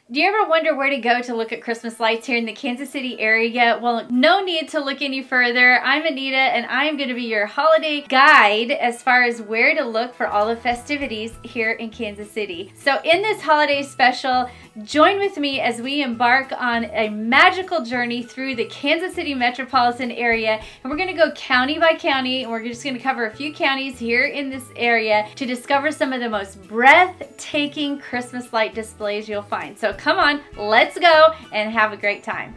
Do you ever wonder where to go to look at Christmas lights here in the Kansas City area? Well, no need to look any further. I'm Anita and I'm going to be your holiday guide as far as where to look for all the festivities here in Kansas City. So in this holiday special, join with me as we embark on a magical journey through the Kansas City metropolitan area. And we're going to go county by county, and we're just going to cover a few counties here in this area to discover some of the most breathtaking Christmas light displays you'll find. So come on, let's go and have a great time.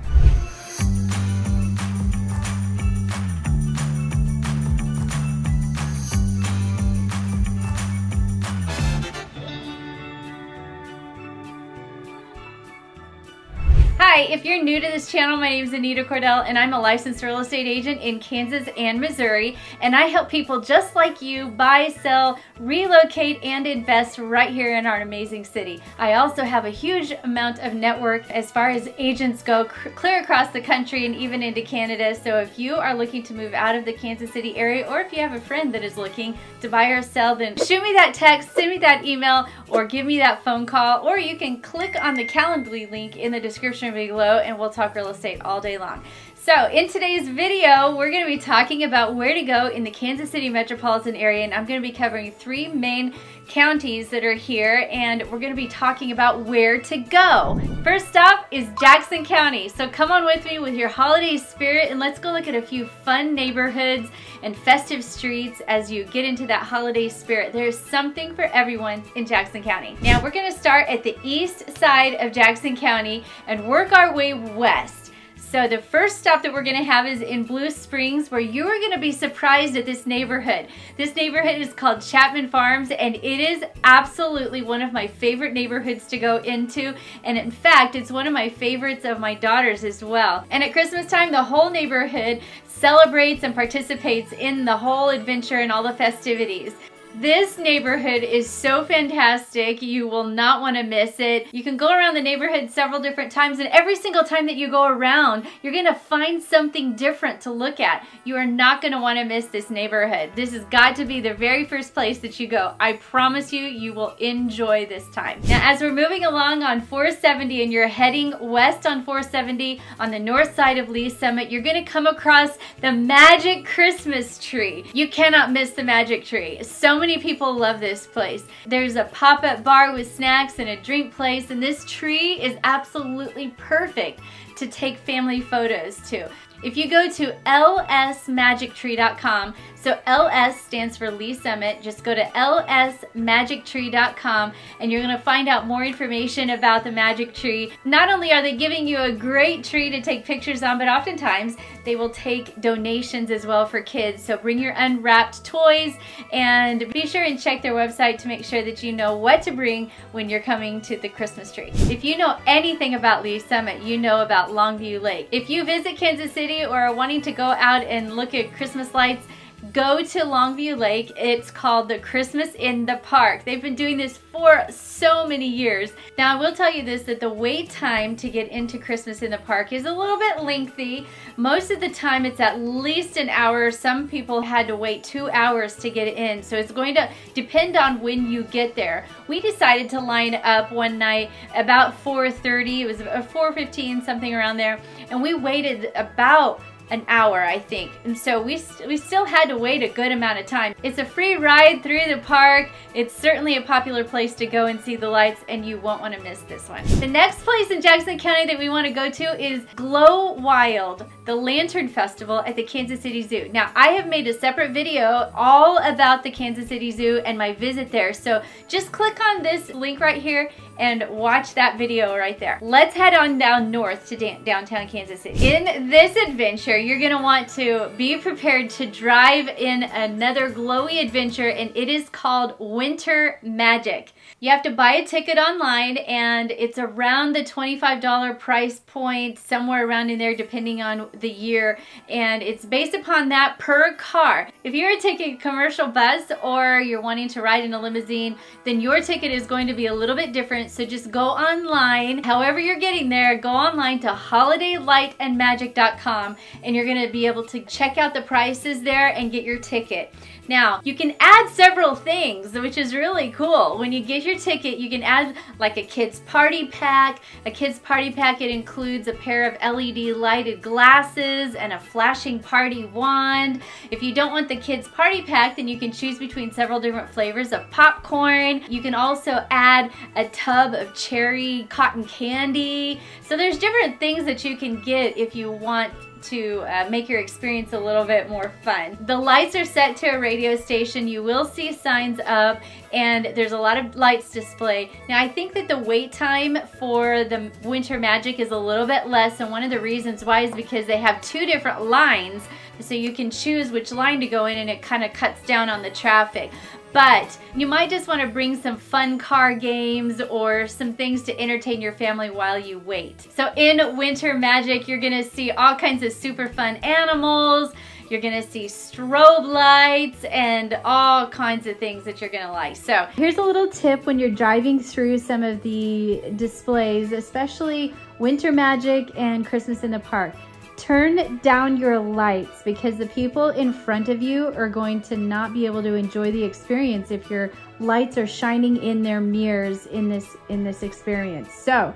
Hi, if you're new to this channel, my name is Anita Cordell and I'm a licensed real estate agent in Kansas and Missouri, and I help people just like you buy, sell, relocate, and invest right here in our amazing city. I also have a huge amount of network as far as agents go clear across the country and even into Canada. So if you are looking to move out of the Kansas City area, or if you have a friend that is looking to buy or sell, then shoot me that text, send me that email, or give me that phone call, or you can click on the Calendly link in the description below and we'll talk real estate all day long. So in today's video, we're going to be talking about where to go in the Kansas City metropolitan area, and I'm going to be covering three main counties that are here, and we're going to be talking about where to go. First stop is Jackson County. So come on with me with your holiday spirit and let's go look at a few fun neighborhoods and festive streets as you get into that holiday spirit. There's something for everyone in Jackson County. Now we're going to start at the east side of Jackson County and work our way west. So the first stop that we're going to have is in Blue Springs, where you are going to be surprised at this neighborhood. This neighborhood is called Chapman Farms, and it is absolutely one of my favorite neighborhoods to go into. And in fact, it's one of my favorites of my daughters as well. And at Christmas time, the whole neighborhood celebrates and participates in the whole adventure and all the festivities. This neighborhood is so fantastic. You will not want to miss it. You can go around the neighborhood several different times, and every single time that you go around, you're going to find something different to look at. You are not going to want to miss this neighborhood. This has got to be the very first place that you go. I promise you, you will enjoy this time. Now, as we're moving along on 470 and you're heading west on 470 on the north side of Lee Summit, you're going to come across the Magic Christmas Tree. You cannot miss the Magic Tree. So many people love this place. There's a pop-up bar with snacks and a drink place, and this tree is absolutely perfect to take family photos to. If you go to lsmagictree.com, so LS stands for Lee Summit, just go to lsmagictree.com and you're going to find out more information about the Magic Tree. Not only are they giving you a great tree to take pictures on, but oftentimes they will take donations as well for kids. So bring your unwrapped toys and be sure and check their website to make sure that you know what to bring when you're coming to the Christmas tree. If you know anything about Lee Summit, you know about Longview Lake. If you visit Kansas City or are wanting to go out and look at Christmas lights, go to Longview Lake. It's called the Christmas in the Park. They've been doing this for so many years. Now I will tell you this, that the wait time to get into Christmas in the Park is a little bit lengthy. Most of the time it's at least an hour. Some people had to wait 2 hours to get in. So it's going to depend on when you get there. We decided to line up one night about 4:30. It was 4:15, something around there. And we waited about an hour, I think. And so we still had to wait a good amount of time. It's a free ride through the park. It's certainly a popular place to go and see the lights, and you won't want to miss this one. The next place in Jackson County that we want to go to is Glow Wild, the Lantern Festival at the Kansas City Zoo. Now, I have made a separate video all about the Kansas City Zoo and my visit there. So just click on this link right here and watch that video right there. Let's head on down north to downtown Kansas City. In this adventure, you're gonna want to be prepared to drive in another glowy adventure, and it is called Winter Magic. You have to buy a ticket online, and it's around the $25 price point, somewhere around in there depending on the year, and it's based upon that per car. If you're taking a commercial bus or you're wanting to ride in a limousine, then your ticket is going to be a little bit different. So just go online, however you're getting there, go online to holidaylightandmagic.com, and you're going to be able to check out the prices there and get your ticket. Now, you can add several things, which is really cool. When you get your ticket, you can add like a kid's party pack. A kid's party pack, it includes a pair of LED lighted glasses and a flashing party wand. If you don't want the kids party pack, then you can choose between several different flavors of popcorn. You can also add a tub of cherry cotton candy. So there's different things that you can get if you want to make your experience a little bit more fun. The lights are set to a radio station. You will see signs up, and there's a lot of lights displayed. Now, I think that the wait time for the Winter Magic is a little bit less, and one of the reasons why is because they have two different lines, so you can choose which line to go in, and it kind of cuts down on the traffic. But you might just want to bring some fun car games or some things to entertain your family while you wait. So in Winter Magic, you're going to see all kinds of super fun animals. You're going to see strobe lights and all kinds of things that you're going to like. So here's a little tip when you're driving through some of the displays, especially Winter Magic and Christmas in the Park. Turn down your lights, because the people in front of you are going to not be able to enjoy the experience if your lights are shining in their mirrors in this experience. So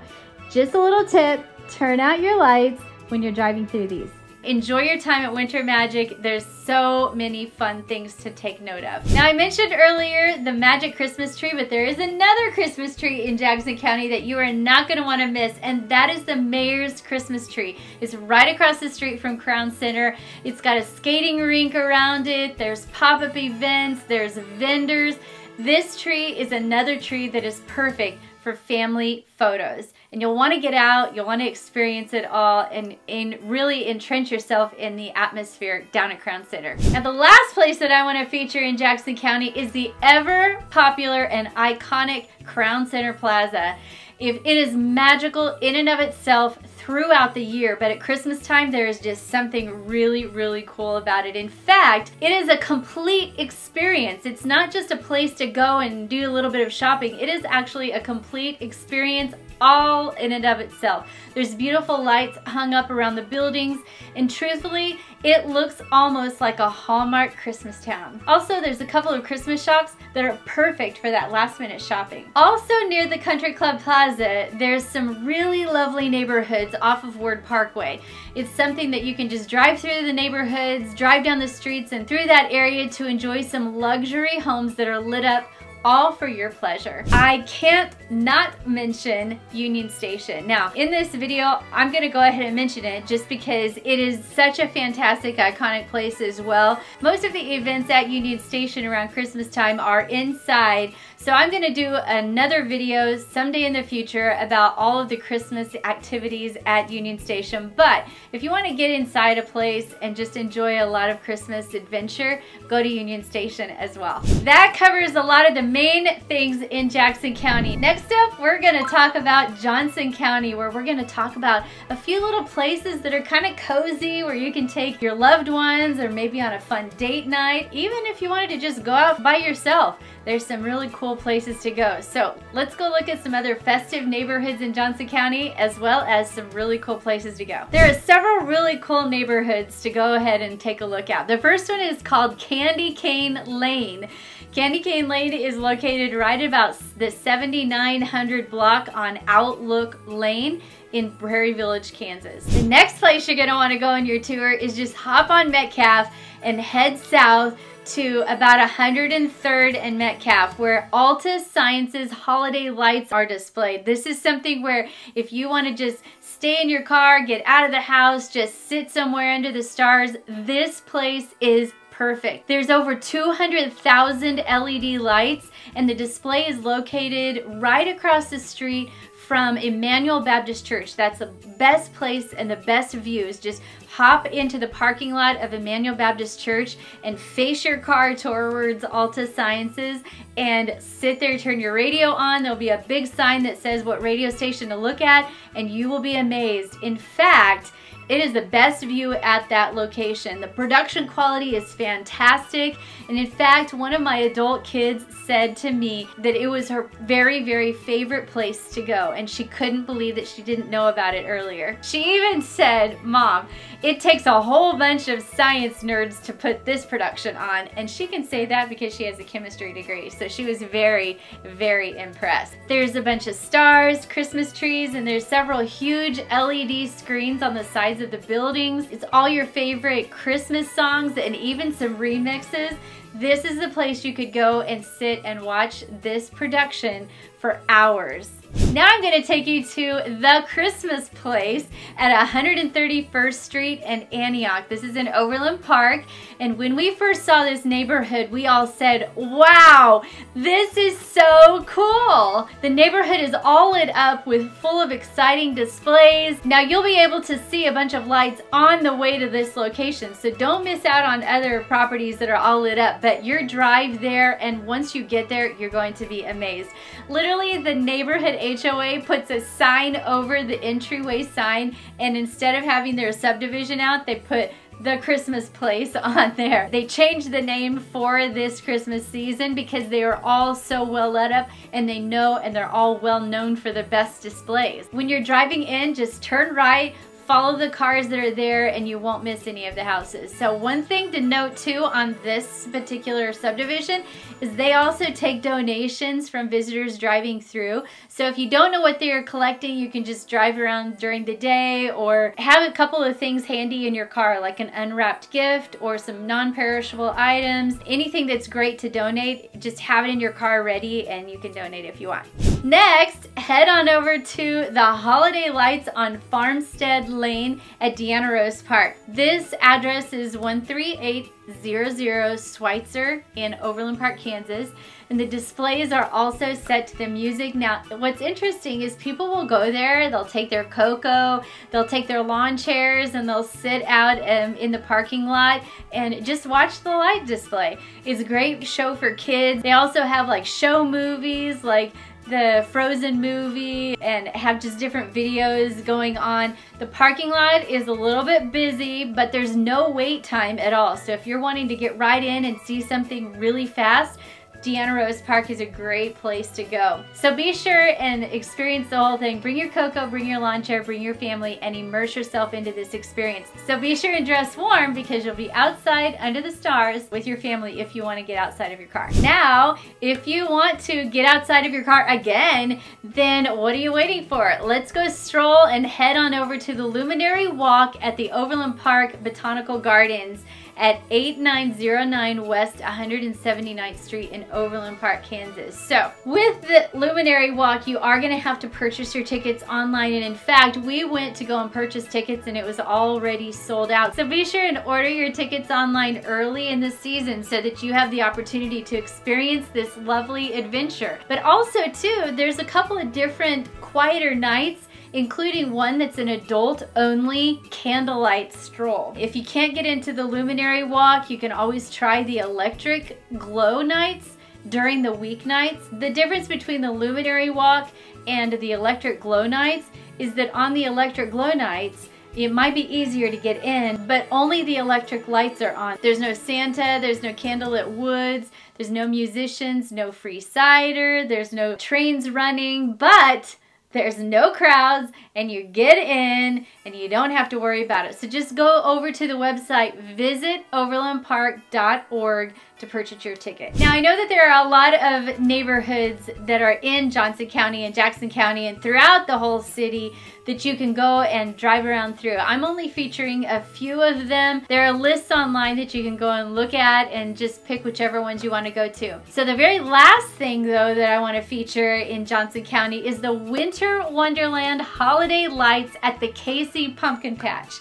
just a little tip, turn out your lights when you're driving through these. Enjoy your time at Winter Magic. There's so many fun things to take note of. Now, I mentioned earlier the Magic Christmas tree, but there is another Christmas tree in Jackson County that you are not going to want to miss, and that is the Mayor's Christmas tree. It's right across the street from Crown Center. It's got a skating rink around it. There's pop-up events. There's vendors. This tree is another tree that is perfect for family photos. And you'll want to get out, you'll want to experience it all, and really entrench yourself in the atmosphere down at Crown Center. Now, the last place that I want to feature in Jackson County is the ever popular and iconic Crown Center Plaza. It is magical in and of itself throughout the year, but at Christmas time there is just something really, really cool about it. In fact, it is a complete experience. It's not just a place to go and do a little bit of shopping. It is actually a complete experience all in and of itself. There's beautiful lights hung up around the buildings, and truthfully, it looks almost like a Hallmark Christmas town. Also, there's a couple of Christmas shops that are perfect for that last minute shopping. Also near the Country Club Plaza, there's some really lovely neighborhoods off of Ward Parkway. It's something that you can just drive through the neighborhoods, drive down the streets and through that area to enjoy some luxury homes that are lit up all for your pleasure. I can't not mention Union Station. Now, in this video, I'm gonna go ahead and mention it just because it is such a fantastic, iconic place as well. Most of the events at Union Station around Christmas time are inside, so I'm gonna do another video someday in the future about all of the Christmas activities at Union Station. But if you wanna get inside a place and just enjoy a lot of Christmas adventure, go to Union Station as well. That covers a lot of the main things in Jackson County. Next up, we're gonna talk about Johnson County, where we're gonna talk about a few little places that are kind of cozy, where you can take your loved ones or maybe on a fun date night. Even if you wanted to just go out by yourself, there's some really cool places to go. So let's go look at some other festive neighborhoods in Johnson County, as well as some really cool places to go. There are several really cool neighborhoods to go ahead and take a look at. The first one is called Candy Cane Lane. Candy Cane Lane is located right about the 7900 block on Outlook Lane in Prairie Village, Kansas. The next place you're gonna wanna go on your tour is just hop on Metcalf and head south to about 103rd and Metcalf, where Altus Sciences holiday lights are displayed. This is something where if you wanna just stay in your car, get out of the house, just sit somewhere under the stars, this place is perfect. There's over 200,000 LED lights, and the display is located right across the street from Emmanuel Baptist Church. That's the best place and the best views. Just hop into the parking lot of Emmanuel Baptist Church and face your car towards Altus Sciences and sit there, turn your radio on. There'll be a big sign that says what radio station to look at, and you will be amazed. In fact, it is the best view at that location. The production quality is fantastic, and in fact, one of my adult kids said to me that it was her very, very favorite place to go, and she couldn't believe that she didn't know about it earlier. She even said, "Mom, It takes a whole bunch of science nerds to put this production on, and she can say that because she has a chemistry degree, so she was very, very impressed. There's a bunch of stars, Christmas trees, and there's several huge LED screens on the sides of the buildings. It's all your favorite Christmas songs and even some remixes. This is the place you could go and sit and watch this production for hours. Now I'm going to take you to the Christmas place at 131st Street in Antioch. This is in Overland Park, and when we first saw this neighborhood, we all said, wow, this is so cool. The neighborhood is all lit up with full of exciting displays. Now you'll be able to see a bunch of lights on the way to this location, so don't miss out on other properties that are all lit up, but your drive there, and once you get there, you're going to be amazed. Literally, the neighborhood HOA puts a sign over the entryway sign, and instead of having their subdivision out, they put the Christmas place on there. They changed the name for this Christmas season because they are all so well lit up, and they know, and they're all well known for the best displays. When you're driving in, just turn right, follow the cars that are there, and you won't miss any of the houses. So one thing to note too on this particular subdivision is they also take donations from visitors driving through. So if you don't know what they are collecting, you can just drive around during the day or have a couple of things handy in your car, like an unwrapped gift or some non-perishable items. Anything that's great to donate, just have it in your car ready and you can donate if you want. Next, head on over to the holiday lights on Farmstead Lane at Deanna Rose Park. This address is 13800 Schweitzer in Overland Park, Kansas, and the displays are also set to the music. Now, what's interesting is people will go there, they'll take their cocoa, they'll take their lawn chairs, and they'll sit out in the parking lot and just watch the light display. It's a great show for kids. They also have like show movies like the Frozen movie and have just different videos going on. The parking lot is a little bit busy, but there's no wait time at all. So if you're wanting to get right in and see something really fast, Deanna Rose Park is a great place to go. So be sure and experience the whole thing. Bring your cocoa, bring your lawn chair, bring your family, and immerse yourself into this experience. So be sure and dress warm because you'll be outside under the stars with your family if you want to get outside of your car. Now, if you want to get outside of your car again, then what are you waiting for? Let's go stroll and head on over to the Luminary Walk at the Overland Park Botanical Gardens at 8909 West 179th Street in Overland Park, Kansas. So with the Luminary Walk, you are going to have to purchase your tickets online, and in fact, we went to go and purchase tickets and it was already sold out. So be sure and order your tickets online early in the season so that you have the opportunity to experience this lovely adventure. But also too, there's a couple of different quieter nights, including one that's an adult-only candlelight stroll. If you can't get into the Luminary Walk, you can always try the electric glow nights during the weeknights. The difference between the Luminary Walk and the electric glow nights is that on the electric glow nights, it might be easier to get in, but only the electric lights are on. There's no Santa, there's no candlelit woods, there's no musicians, no free cider, there's no trains running, but there's no crowds, and you get in and you don't have to worry about it. So just go over to the website, visit overlandpark.org to purchase your ticket. Now I know that there are a lot of neighborhoods that are in Johnson County and Jackson County and throughout the whole city that you can go and drive around through. I'm only featuring a few of them. There are lists online that you can go and look at and just pick whichever ones you want to go to. So the very last thing though that I want to feature in Johnson County is the Winter Wonderland Holiday Lights at the KC Pumpkin Patch.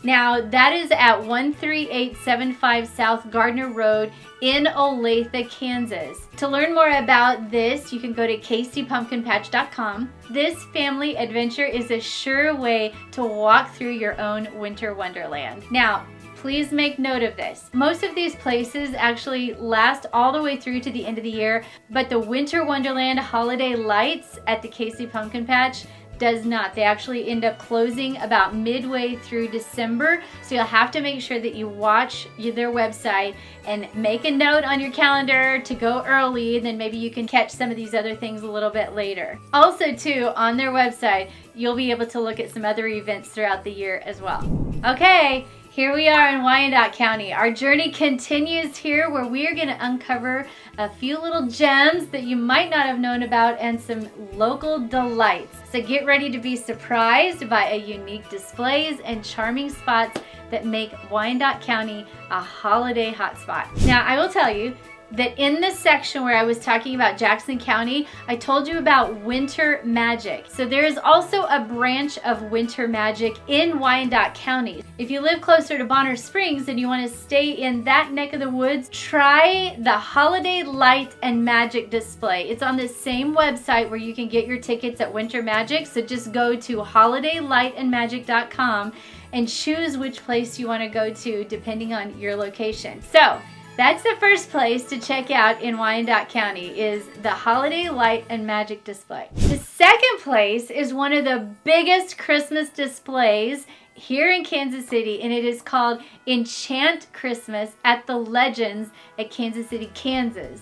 Now that is at 13875 South Gardner Road in Olathe, Kansas. To learn more about this, you can go to kcpumpkinpatch.com. This family adventure is a sure way to walk through your own winter wonderland. Now, please make note of this. Most of these places actually last all the way through to the end of the year, but the Winter Wonderland Holiday Lights at the KC Pumpkin Patch, does not. They actually end up closing about midway through December, so you'll have to make sure that you watch their website and make a note on your calendar to go early, and then maybe you can catch some of these other things a little bit later. Also too, on their website, you'll be able to look at some other events throughout the year as well. Okay, here we are in Wythe County. Our journey continues here, where we are going to uncover a few little gems that you might not have known about and some local delights. So get ready to be surprised by a unique displays and charming spots that make Wythe County a holiday hotspot. Now, I will tell you that in this section where I was talking about Jackson County, I told you about winter magic. So there is also a branch of winter magic in Wythe County. If you live closer to Bonner Springs and you want to stay in that neck of the woods, try the Holiday Light and Magic display. It's on the same website where you can get your tickets at Winter Magic. So just go to holidaylightandmagic.com and choose which place you want to go to depending on your location. So that's the first place to check out in Wythe County, is the Holiday Light and Magic display. The second place is one of the biggest Christmas displays here in Kansas City, and it is called Enchant Christmas at the Legends at Kansas City, Kansas.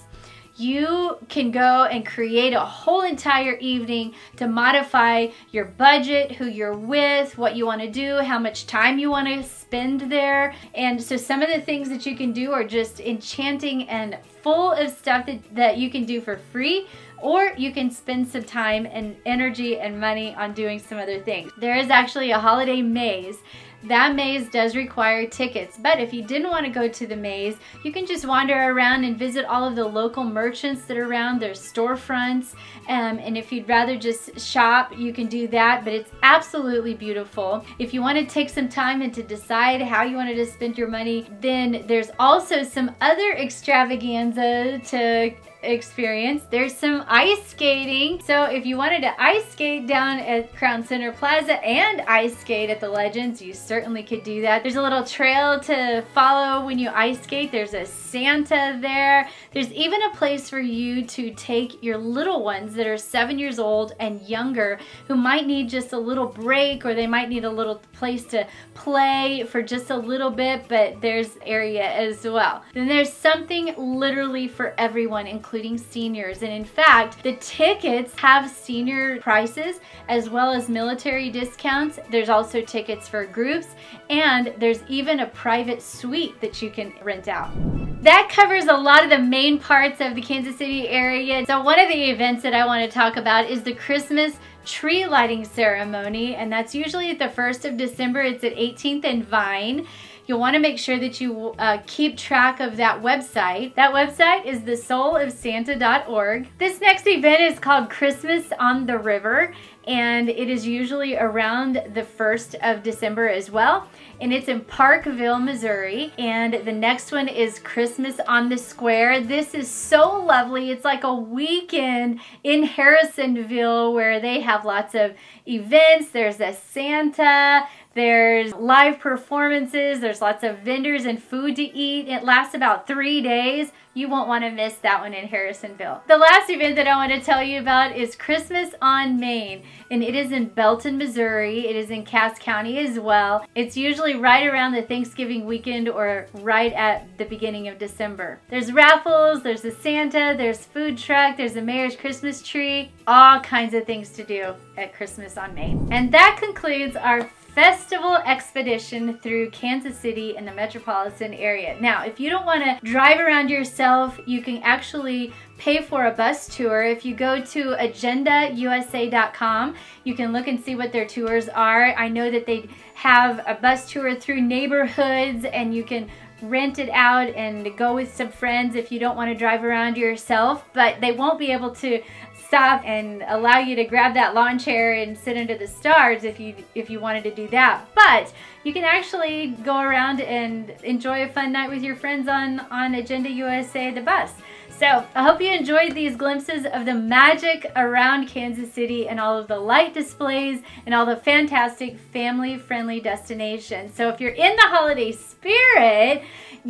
You can go and create a whole entire evening to modify your budget, who you're with, what you want to do, how much time you want to spend there. And so some of the things that you can do are just enchanting and full of stuff that you can do for free, or you can spend some time and energy and money on doing some other things. There is actually a holiday maze. That maze does require tickets, but if you didn't want to go to the maze, you can just wander around and visit all of the local merchants that are around. There's storefronts, and if you'd rather just shop, you can do that, but it's absolutely beautiful. If you want to take some time and to decide how you wanted to spend your money, then there's also some other extravaganza to experience. There's some ice skating. So if you wanted to ice skate down at Crown Center Plaza and ice skate at the Legends, you certainly could do that. There's a little trail to follow when you ice skate. There's a Santa there. There's even a place for you to take your little ones that are 7 years old and younger, who might need just a little break, or they might need a little place to play for just a little bit, but there's area as well. Then there's something literally for everyone, including seniors. And in fact, the tickets have senior prices as well as military discounts. There's also tickets for groups, and there's even a private suite that you can rent out. That covers a lot of the main parts of the Kansas City area. So one of the events that I want to talk about is the Christmas tree lighting ceremony, and that's usually at the 1st of December. It's at 18th and Vine. You'll want to make sure that you keep track of that website. That website is thesoulofsanta.org. This next event is called Christmas on the River, and it is usually around the 1st of December as well. And it's in Parkville, Missouri. And the next one is Christmas on the Square. This is so lovely. It's like a weekend in Harrisonville where they have lots of events. There's a Santa. There's live performances, there's lots of vendors and food to eat. It lasts about 3 days. You won't want to miss that one in Harrisonville. The last event that I want to tell you about is Christmas on Main, and it is in Belton, Missouri. It is in Cass County as well. It's usually right around the Thanksgiving weekend or right at the beginning of December. There's raffles, there's a Santa, there's food truck, there's a mayor's Christmas tree, all kinds of things to do at Christmas on Main. And that concludes our festival expedition through Kansas City and the metropolitan area. Now, if you don't want to drive around yourself, you can actually pay for a bus tour. If you go to agendausa.com, you can look and see what their tours are. I know that they have a bus tour through neighborhoods, and you can rent it out and go with some friends if you don't want to drive around yourself, but they won't be able to stop and allow you to grab that lawn chair and sit under the stars if you wanted to do that. But you can actually go around and enjoy a fun night with your friends on Agenda USA the bus. So I hope you enjoyed these glimpses of the magic around Kansas City and all of the light displays and all the fantastic family-friendly destinations. So if you're in the holiday spirit,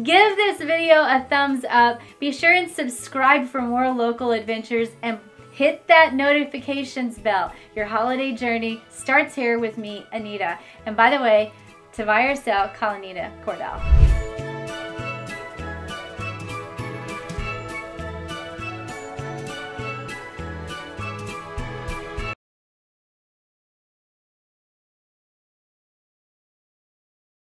give this video a thumbs up. Be sure and subscribe for more local adventures, and hit that notifications bell. Your holiday journey starts here with me, Anita. And by the way, to buy or sell, call Anita Cordell.